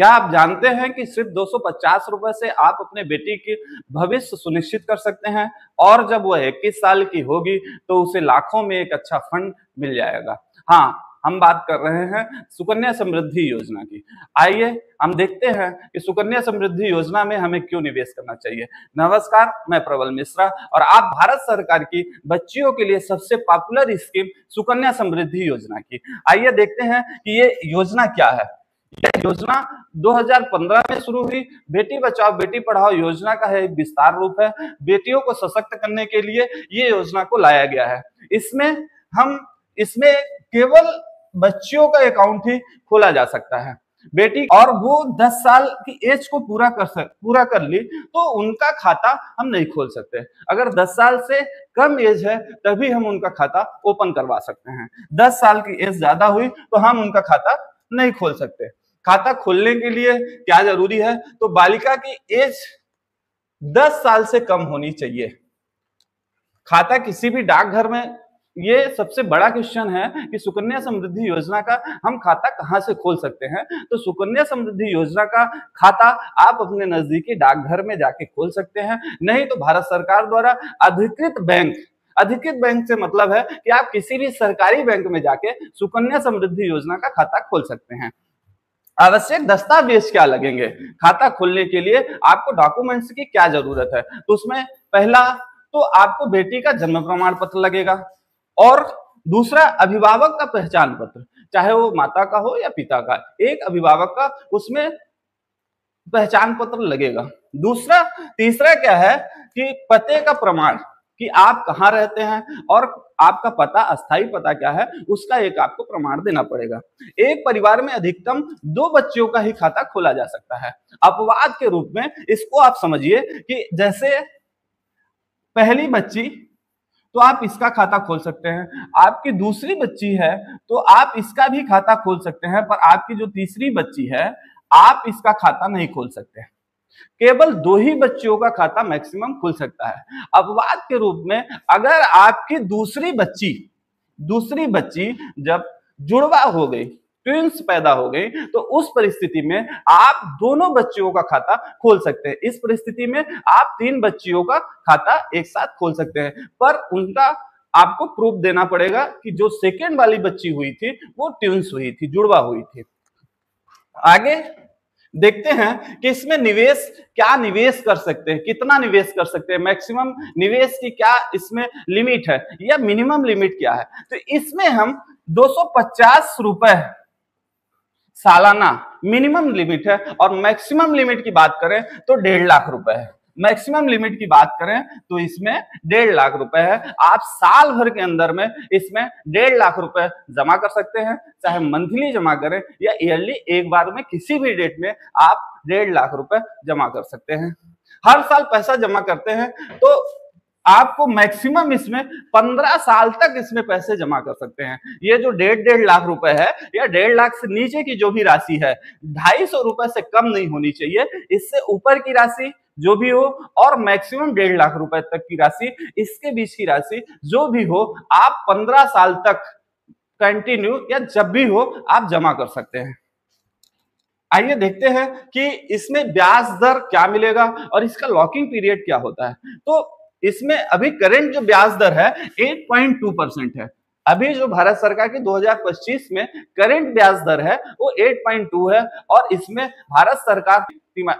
क्या आप जानते हैं कि सिर्फ 250 रुपए से आप अपने बेटी की भविष्य सुनिश्चित कर सकते हैं, और जब वह 21 साल की होगी तो उसे लाखों में एक अच्छा फंड मिल जाएगा। हाँ, हम बात कर रहे हैं सुकन्या समृद्धि योजना की। आइए हम देखते हैं कि सुकन्या समृद्धि योजना में हमें क्यों निवेश करना चाहिए। नमस्कार, मैं प्रबल मिश्रा और आप भारत सरकार की बच्चियों के लिए सबसे पॉपुलर स्कीम सुकन्या समृद्धि योजना की। आइए देखते हैं कि ये योजना क्या है। यह योजना 2015 में शुरू हुई बेटी बचाओ बेटी पढ़ाओ योजना का है एक विस्तार रूप है। बेटियों को सशक्त करने के लिए ये योजना को लाया गया है। इसमें केवल बच्चियों का अकाउंट ही खोला जा सकता है। बेटी और वो 10 साल की एज को पूरा कर ली तो उनका खाता हम नहीं खोल सकते। अगर 10 साल से कम एज है तभी हम उनका खाता ओपन करवा सकते हैं। 10 साल की एज ज्यादा हुई तो हम उनका खाता नहीं खोल सकते। खाता खोलने के लिए क्या जरूरी है, तो बालिका की एज 10 साल से कम होनी चाहिए। खाता किसी भी डाकघर में, ये सबसे बड़ा क्वेश्चन है कि सुकन्या समृद्धि योजना का हम खाता कहां से खोल सकते हैं। तो सुकन्या समृद्धि योजना का खाता आप अपने नजदीकी डाकघर में जाके खोल सकते हैं, नहीं तो भारत सरकार द्वारा अधिकृत बैंक से मतलब है कि आप किसी भी सरकारी बैंक में जाके सुकन्या समृद्धि योजना का खाता खोल सकते हैं। आवश्यक दस्तावेज क्या लगेंगे खाता खोलने के लिए, आपको डॉक्यूमेंट्स की क्या जरूरत है, तो उसमें पहला तो आपको बेटी का जन्म प्रमाण पत्र लगेगा, और दूसरा अभिभावक का पहचान पत्र, चाहे वो माता का हो या पिता का, एक अभिभावक का उसमें पहचान पत्र लगेगा। तीसरा क्या है कि पते का प्रमाण, कि आप कहाँ रहते हैं और आपका पता, अस्थायी पता क्या है, उसका एक आपको प्रमाण देना पड़ेगा। एक परिवार में अधिकतम 2 बच्चियों का ही खाता खोला जा सकता है। अपवाद के रूप में इसको आप समझिए कि जैसे पहली बच्ची तो आप इसका खाता खोल सकते हैं, आपकी दूसरी बच्ची है तो आप इसका भी खाता खोल सकते हैं, पर आपकी जो तीसरी बच्ची है आप इसका खाता नहीं खोल सकते। केवल 2 ही बच्चियों का खाता मैक्सिमम खुल सकता है। अपवाद के रूप में अगर आपकी दूसरी बच्ची जब जुड़वा हो गई, ट्विंस पैदा हो गई, तो उस परिस्थिति में आप दोनों बच्चियों का खाता खोल सकते हैं। इस परिस्थिति में आप 3 बच्चियों का खाता एक साथ खोल सकते हैं, पर उनका आपको प्रूफ देना पड़ेगा कि जो सेकेंड वाली बच्ची हुई थी वो ट्विंस हुई थी, जुड़वा हुई थी। आगे देखते हैं कि इसमें क्या निवेश कर सकते हैं, कितना निवेश कर सकते हैं, मैक्सिमम निवेश की क्या इसमें लिमिट है या मिनिमम लिमिट क्या है। तो इसमें हम 250 रुपए सालाना मिनिमम लिमिट है, और मैक्सिमम लिमिट की बात करें तो 1.5 लाख रुपए है। मैक्सिमम लिमिट की बात करें तो इसमें 1.5 लाख रुपए है। आप साल भर के अंदर में इसमें 1.5 लाख रुपए जमा कर सकते हैं, चाहे मंथली जमा करें या ईयरली, एक बार में किसी भी डेट में आप 1.5 लाख रुपए जमा कर सकते हैं। हर साल पैसा जमा करते हैं तो आपको मैक्सिमम इसमें 15 साल तक इसमें पैसे जमा कर सकते हैं। ये जो 1.5 लाख रुपए है या 1.5 लाख से नीचे की जो भी राशि है 250 रुपए से कम नहीं होनी चाहिए। इससे ऊपर की राशि जो भी हो और मैक्सिमम 1.5 लाख रुपए तक की राशि, इसके बीच की राशि जो भी हो, आप 15 साल तक कंटिन्यू या जब भी हो आप जमा कर सकते हैं। आइए देखते हैं कि इसमें ब्याज दर क्या मिलेगा और इसका लॉकिंग पीरियड क्या होता है। तो इसमें अभी करंट जो ब्याज दर है 8.2% है। अभी जो भारत सरकार की 2025 में करंट ब्याज दर है वो 8.2 है, और इसमें भारत सरकार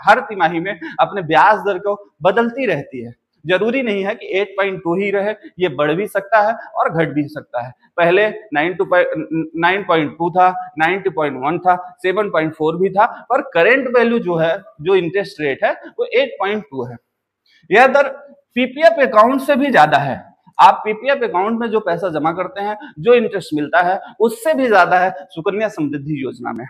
हर तिमाही में अपने ब्याज दर को बदलती रहती है। जरूरी नहीं है कि 8.2 ही रहे, ये बढ़ भी सकता है और घट भी सकता है। पहले 9.2 था, 90.1 था, 7.4 भी था, पर करंट वैल्यू जो है, जो इंटरेस्ट रेट है वो 8.2 है। यह दर पीपीएफ अकाउंट से भी ज्यादा है। आप पीपीएफ अकाउंट में जो पैसा जमा करते हैं, जो इंटरेस्ट मिलता है, उससे भी ज्यादा है सुकन्या समृद्धि योजना में।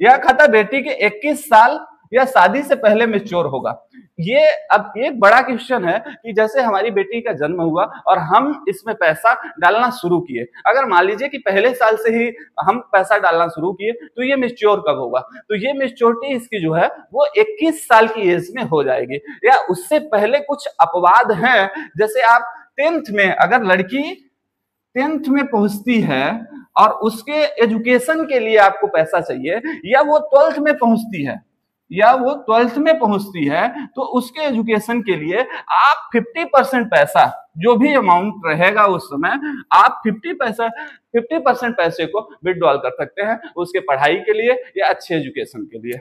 यह खाता बेटी के 21 साल या शादी से पहले मैच्योर होगा। ये अब एक बड़ा क्वेश्चन है कि जैसे हमारी बेटी का जन्म हुआ और हम इसमें पैसा डालना शुरू किए, अगर मान लीजिए कि पहले साल से ही हम पैसा डालना शुरू किए, तो ये मैच्योर कब होगा? तो ये मैच्योरिटी इसकी जो है वो 21 साल की एज में हो जाएगी, या उससे पहले कुछ अपवाद हैं। जैसे आप 10th में अगर लड़की 10th में पहुंचती है और उसके एजुकेशन के लिए आपको पैसा चाहिए, या वो 12th में पहुंचती है तो उसके एजुकेशन के लिए आप 50% पैसा, जो भी अमाउंट रहेगा उस समय, आप 50% पैसे को विड्रॉल कर सकते हैं उसके पढ़ाई के लिए या अच्छे एजुकेशन के लिए।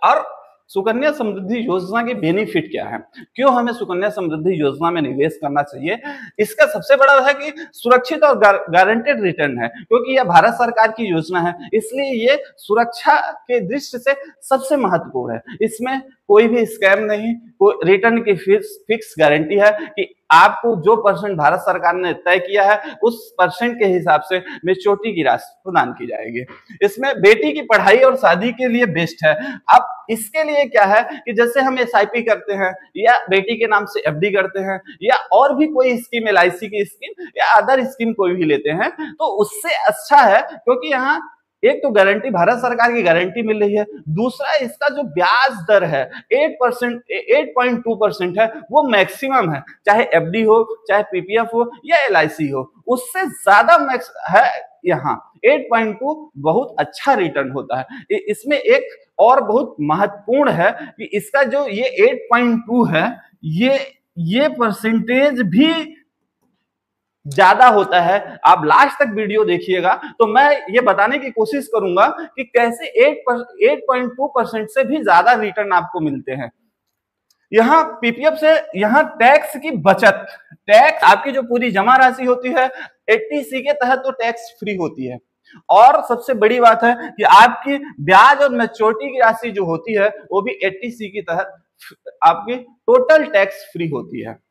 और सुकन्या समृद्धि योजना के बेनिफिट क्या है, क्यों हमें सुकन्या समृद्धि योजना में निवेश करना चाहिए? इसका सबसे बड़ा है कि सुरक्षित और गारंटेड रिटर्न है, क्योंकि यह भारत सरकार की योजना है, इसलिए ये सुरक्षा के दृष्टि से सबसे महत्वपूर्ण है। इसमें कोई भी स्कैम नहीं, कोई रिटर्न की फिक्स गारंटी है कि आपको जो परसेंट भारत सरकार ने तय किया है उस परसेंट के हिसाब से मैच्योरिटी की राशि प्रदान की जाएगी। इसमें बेटी की पढ़ाई और शादी के लिए बेस्ट है। अब इसके लिए क्या है कि जैसे हम SIP करते हैं या बेटी के नाम से FD करते हैं या और भी कोई स्कीम, LIC की स्कीम या अदर स्कीम कोई भी लेते हैं, तो उससे अच्छा है, क्योंकि यहाँ एक तो गारंटी, भारत सरकार की गारंटी मिल रही है, दूसरा इसका जो ब्याज दर है 8.2% है, वो मैक्सिमम है, चाहे FD हो, चाहे PPF हो या LIC हो, उससे ज्यादा मैक्स है। यहाँ 8.2 बहुत अच्छा रिटर्न होता है। इसमें एक और बहुत महत्वपूर्ण है कि इसका जो ये 8.2 है, ये परसेंटेज भी ज्यादा होता है। आप लास्ट तक वीडियो देखिएगा तो मैं ये बताने की कोशिश करूंगा कि कैसे 8.2% से भी ज्यादा रिटर्न आपको मिलते हैं। यहाँ PPF से यहाँ टैक्स की बचत, टैक्स आपकी जो पूरी जमा राशि होती है 80C के तहत तो टैक्स फ्री होती है, और सबसे बड़ी बात है कि आपकी ब्याज और मैच्योरिटी की राशि जो होती है वो भी 80C के तहत आपकी टोटल टैक्स फ्री होती है।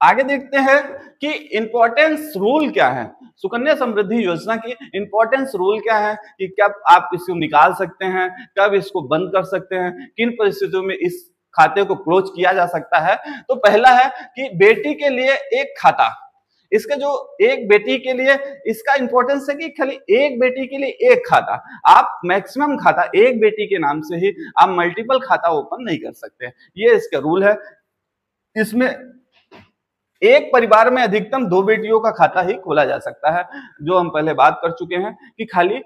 आगे देखते हैं कि इंपॉर्टेंस रूल क्या है, सुकन्या समृद्धि योजना की इंपॉर्टेंस रूल क्या है, कि कब आप इसको निकाल सकते हैं, कब इसको बंद कर सकते हैं, किन परिस्थितियों में इस खाते को क्लोज किया जा सकता है। तो पहला है कि बेटी के लिए एक खाता, इसका जो एक बेटी के लिए इसका इंपॉर्टेंस है कि खाली एक बेटी के लिए एक खाता, आप मैक्सिमम खाता एक बेटी के नाम से ही, आप मल्टीपल खाता ओपन नहीं कर सकते, ये इसका रूल है। इसमें एक परिवार में अधिकतम 2 बेटियों का खाता ही खोला जा सकता है, जो हम पहले बात कर चुके हैं कि खाली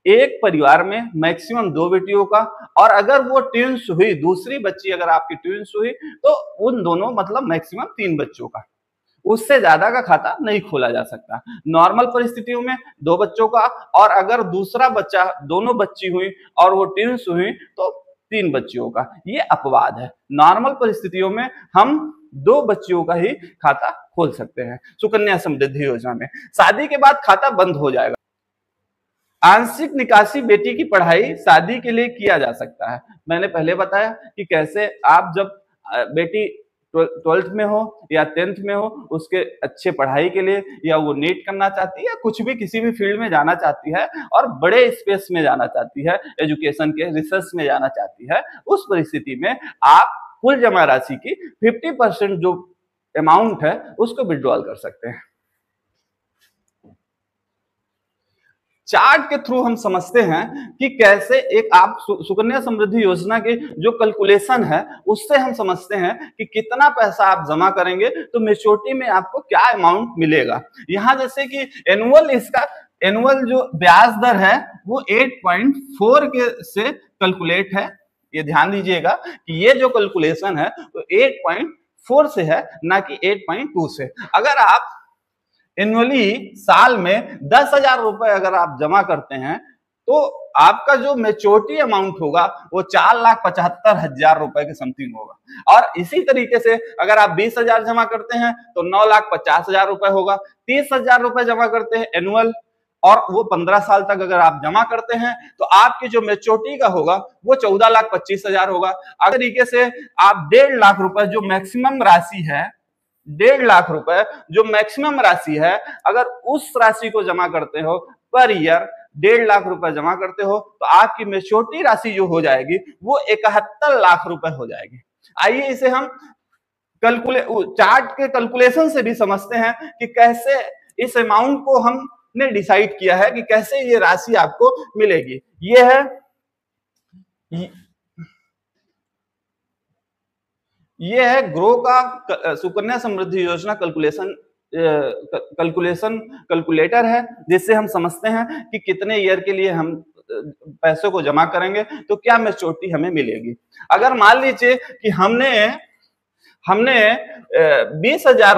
एक परिवार में मैक्सिमम 2 बेटियों का, और अगर वो ट्विंस हुई, दूसरी बच्ची अगर आपकी ट्विंस हुई तो उन दोनों मतलब मैक्सिमम 3 बच्चों का, उससे ज्यादा का खाता नहीं खोला जा सकता। नॉर्मल परिस्थितियों में 2 बच्चों का, और अगर दूसरा बच्चा, दोनों बच्ची हुई और वो ट्विंस हुई तो 3 बच्चियों का, ये अपवाद है। नॉर्मल परिस्थितियों में हम 2 बच्चियों का ही खाता खोल सकते हैं सुकन्या समृद्धि योजना में। शादी के बाद खाता बंद हो जाएगा। आंशिक निकासी बेटी की पढ़ाई शादी के लिए किया जा सकता है। मैंने पहले बताया कि कैसे आप जब बेटी 12th में हो या 10th में हो, उसके अच्छे पढ़ाई के लिए, या वो नीट करना चाहती है, कुछ भी किसी भी फील्ड में जाना चाहती है और बड़े स्पेस में जाना चाहती है, एजुकेशन के रिसर्च में जाना चाहती है, उस परिस्थिति में आप कुल जमा राशि की 50% जो अमाउंट है उसको विड्रॉल कर सकते हैं। चार्ट के थ्रू हम समझते हैं कि कैसे एक आप सुकन्या समृद्धि योजना के जो कैलकुलेशन है उससे हम समझते हैं कि कितना पैसा आप जमा करेंगे तो मैच्योरिटी में आपको क्या अमाउंट मिलेगा। यहाँ जैसे कि एनुअल जो ब्याज दर है वो 8.4 के से कैलकुलेट है। ये ध्यान दीजिएगा कि ये जो कैलकुलेशन है वो 8.4 से है, ना कि 8.2 से। अगर आप एनुअली साल में 10,000 रुपए अगर आप जमा करते हैं तो आपका जो मैच्योरिटी अमाउंट होगा वो 4,75,000 रुपए के समथिंग होगा। और इसी तरीके से अगर आप 20,000 जमा करते हैं तो 9,50,000 रुपए होगा। 30,000 रुपए जमा करते हैं एनुअल, और वो 15 साल तक अगर आप जमा करते हैं तो आपकी जो मैच्योरिटी का होगा वो 14,25,000 होगा। अगर तरीके से आप 1.5 लाख रुपए जो मैक्सिमम राशि है, 1.5 लाख रुपए जो मैक्सिमम राशि है, अगर उस राशि को जमा करते हो पर ईयर 1.5 लाख रुपए जमा करते हो तो आपकी मैच्योरिटी राशि जो हो जाएगी वो 71 लाख रुपए हो जाएगी। आइए इसे हम चार्ट के कैलकुलेशन से भी समझते हैं कि कैसे इस अमाउंट को हमने डिसाइड किया है कि कैसे ये राशि आपको मिलेगी। ये है ये है ग्रो का सुकन्या समृद्धि योजना कैलकुलेटर है, जिससे हम समझते हैं कि कितने ईयर के लिए हम पैसों को जमा करेंगे तो क्या मैच्योरिटी हमें मिलेगी। अगर मान लीजिए कि हमने 20,000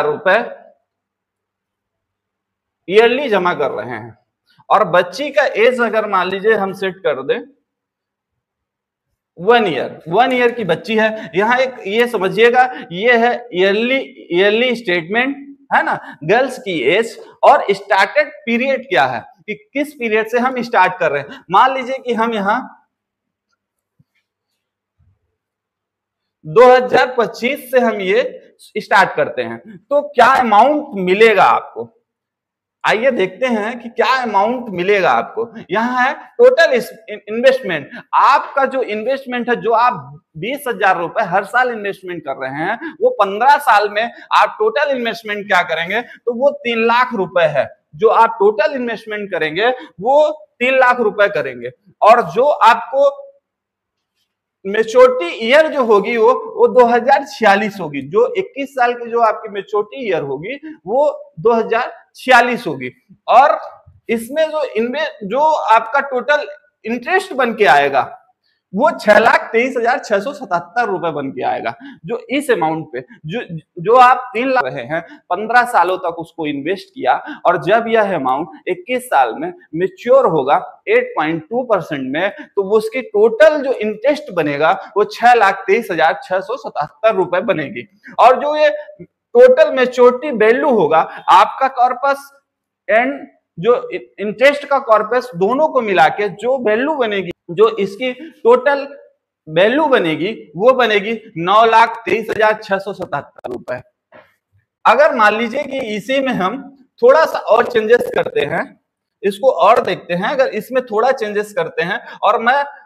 रुपए ईयरली जमा कर रहे हैं और बच्ची का एज अगर मान लीजिए हम सेट कर दें 1 ईयर की बच्ची है। यहाँ एक ये समझिएगा, ये है ईयरली स्टेटमेंट है ना, गर्ल्स की एज और स्टार्टेड पीरियड क्या है कि किस पीरियड से हम स्टार्ट कर रहे हैं। मान लीजिए कि हम यहाँ 2025 से हम ये स्टार्ट करते हैं तो क्या अमाउंट मिलेगा आपको, आइए देखते हैं कि क्या अमाउंट मिलेगा आपको। यहाँ है टोटल इन्वेस्टमेंट, आपका जो इन्वेस्टमेंट है, जो आप 20,000 रुपए हर साल इन्वेस्टमेंट कर रहे हैं, वो 15 साल में आप टोटल इन्वेस्टमेंट क्या करेंगे तो वो 3 लाख रुपए है। जो आप टोटल इन्वेस्टमेंट करेंगे वो 3 लाख रुपए करेंगे और जो आपको मेच्योरिटी ईयर जो होगी वो 2046 होगी। जो 21 साल की जो आपकी मेच्योरिटी ईयर होगी वो 2046 होगी और इसमें जो आपका टोटल इंटरेस्ट बन के आएगा वो 6,23,677 रुपए बन के आएगा। जो इस अमाउंट पे जो आप 3 लाख रहे हैं, 15 सालों तक उसको इन्वेस्ट किया और जब यह अमाउंट 21 साल में मेच्योर होगा 8.2% में, तो वो उसकी टोटल जो इंटरेस्ट बनेगा वो 6,23,677 रुपए बनेगी। और जो ये टोटल मेच्योरिटी वैल्यू होगा आपका कॉर्पस एंड जो इंटरेस्ट का कॉर्पस दोनों को मिला के जो वैल्यू बनेगी, जो इसकी टोटल वैल्यू बनेगी वो बनेगी 9,23,677 रुपए। अगर मान लीजिए कि इसी में हम थोड़ा सा और चेंजेस करते हैं, इसको और देखते हैं, अगर इसमें थोड़ा चेंजेस करते हैं और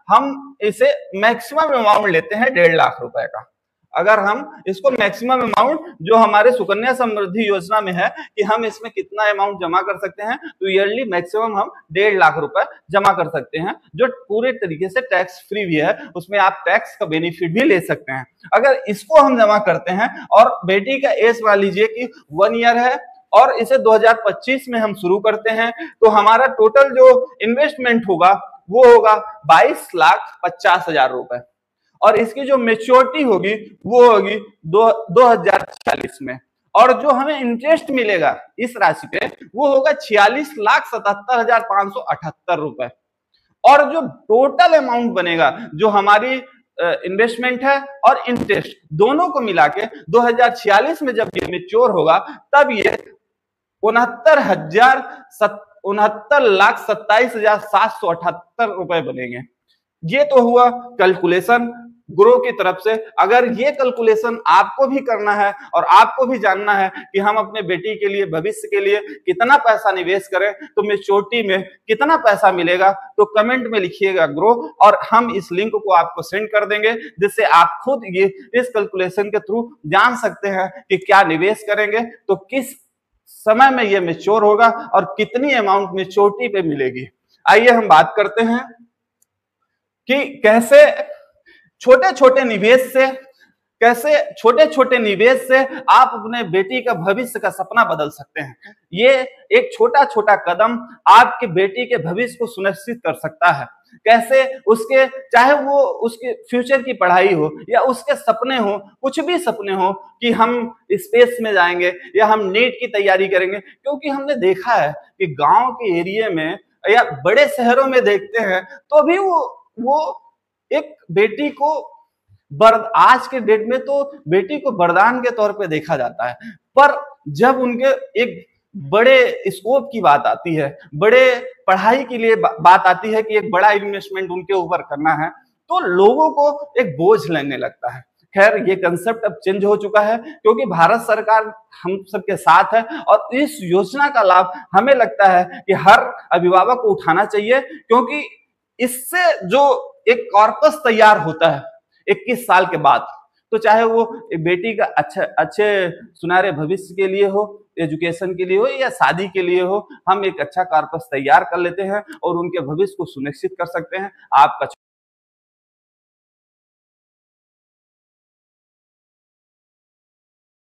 हम इसे मैक्सिमम अमाउंट लेते हैं 1.5 लाख रुपए का। अगर हम इसको मैक्सिमम अमाउंट जो हमारे सुकन्या समृद्धि योजना में है कि हम इसमें कितना अमाउंट जमा कर सकते हैं, तो ईयरली मैक्सिमम हम 1.5 लाख रुपए जमा कर सकते हैं, जो पूरे तरीके से टैक्स फ्री भी है, उसमें आप टैक्स का बेनिफिट भी ले सकते हैं। अगर इसको हम जमा करते हैं और बेटी का एज मान लीजिए कि 1 ईयर है और इसे 2025 में हम शुरू करते हैं, तो हमारा टोटल जो इन्वेस्टमेंट होगा वो होगा 22,50,000 रुपए और इसकी जो मेच्योरिटी होगी वो होगी 2046 में और जो हमें इंटरेस्ट मिलेगा इस राशि पे वो होगा 46,77,578 रुपए। और जो टोटल अमाउंट बनेगा, जो हमारी इन्वेस्टमेंट है और इंटरेस्ट दोनों को मिला के 2046 में जब ये मेच्योर होगा तब ये 69,27,778 रुपए बनेंगे। ये तो हुआ कैलकुलेशन ग्रो की तरफ से। अगर ये कैलकुलेशन आपको भी करना है और आपको भी जानना है कि हम अपने बेटी के लिए, भविष्य के लिए कितना पैसा निवेश करें, तो मेच्योरिटी में कितना पैसा मिलेगा, तो कमेंट में लिखिएगा ग्रो और हम इस लिंक को आपको सेंड कर देंगे, जिससे आप खुद ये इस कैलकुलेशन के थ्रू जान सकते हैं कि क्या निवेश करेंगे तो किस समय में ये मेच्योर होगा और कितनी अमाउंट मेच्योरिटी पे मिलेगी। आइए हम बात करते हैं कि कैसे छोटे छोटे निवेश से आप अपने बेटी का भविष्य का सपना बदल सकते हैं। ये एक छोटा छोटा कदम आपके बेटी के भविष्य को सुनिश्चित कर सकता है। कैसे उसके, चाहे वो उसके फ्यूचर की पढ़ाई हो या उसके सपने हो, कुछ भी सपने हो कि हम स्पेस में जाएंगे या हम नीट की तैयारी करेंगे, क्योंकि हमने देखा है कि गांव के एरिया में या बड़े शहरों में देखते हैं तो भी वो एक बेटी को आज के डेट में तो बेटी को वरदान के तौर पे देखा जाता है, पर जब उनके एक बड़े स्कोप की बात आती है, बड़े पढ़ाई के लिए बात आती है कि एक बड़ा इन्वेस्टमेंट उनके ऊपर करना है, तो लोगों को एक बोझ लगने लगता है। खैर, ये कंसेप्ट अब चेंज हो चुका है क्योंकि भारत सरकार हम सबके साथ है और इस योजना का लाभ हमें लगता है कि हर अभिभावक को उठाना चाहिए, क्योंकि इससे जो एक कॉर्पस तैयार होता है 21 साल के बाद, तो चाहे वो बेटी का अच्छे सुनहरे भविष्य के लिए हो, एजुकेशन के लिए हो या शादी के लिए हो, हम एक अच्छा कॉर्पस तैयार कर लेते हैं और उनके भविष्य को सुनिश्चित कर सकते हैं। आपका